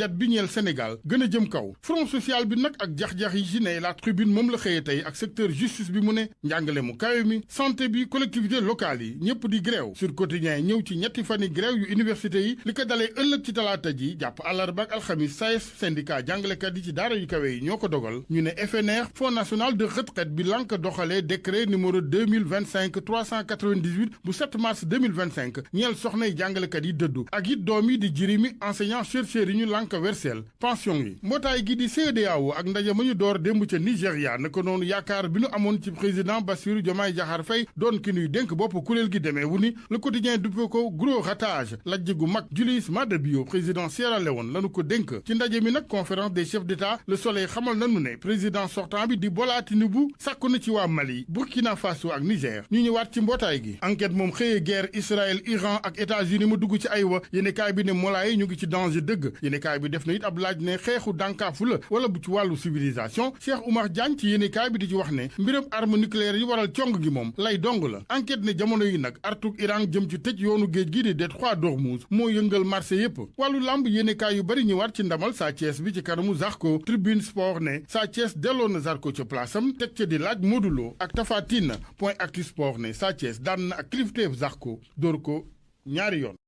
det bi ñeel Sénégal gën a jëm kaw front social bi nag ak jax-jax yi ci ne la tribune moom la xëyee tey ak secteur justice bi mu ne njàngale mu kawe mi santé bi collectivité locale yi ñëpp di grève sur quotidien ñëw ci ñetti fani grève yu université yi li ko dalee ëllëg ci talaata ji jàpp àllarba ak alxamis SAES syndicat jàngalekat yi ci daara yu kawe yi ñoo ko dogal ñu ne FNR fonds national de retraite bi lank doxalee décret numéro 2025-398 bu 7 mars 2025 ñeel soxnay jàngalekat yi dëddu ak it doom yi di jirimi enseignant chercheurs yi ñu lank versel pension yi mbootaay gi di CEDEAO ak ndaje ma ñu door démb ca Nigéria naka noonu yaakaar bi nu amoon ci président Bassirou Diomaye Diakhar Faye doon ki nuy dénk bopp kuréel gi demee wu ni le quotidien duppe ko gros ratage lajj gu mag Julius Maada Bio président Sierra Leone lanu ko dénk ci ndaje mi nag conférence des chefs d'État le soleil xamal nanu ne président sortant bi di Bola Tinubu sàkku na ci waa Mali Burkina Faso ak Niger ñu ñëwaat ci mbootaay gi enquête moom xëyee guerre Israël Iran ak États-Unis mu dugg ci aywa yéenekaay bi ne molaay ñu ngi ci danger dëgg yéenekaay bi def na it ab laaj ne xeexu dànkaafu la wala bu ci wàllu civilisation Cheikh Oumar Diagne ci yéenekaay bi di ci wax ne mbiram arme nucléaire yi waral cong gi moom lay dong la enquête ne jamono yi nag artuk Iran jëm ci tëj yoonu géej gi di détroit d'Ormuz moo yëngal marché yépp wàllu lamb yéenekaay yu bari ñëwaat ci ndamal Sa Thiès bi ci kanamu Zarko Tribune Sport ne Sa Thiès delloo na Zarko ca place am teg ca di laaj Modou Lo ak Tapha Tine point actu sport ne Sa Thiès daan na ak kilifteef Zarko dóor ko ñaari yoon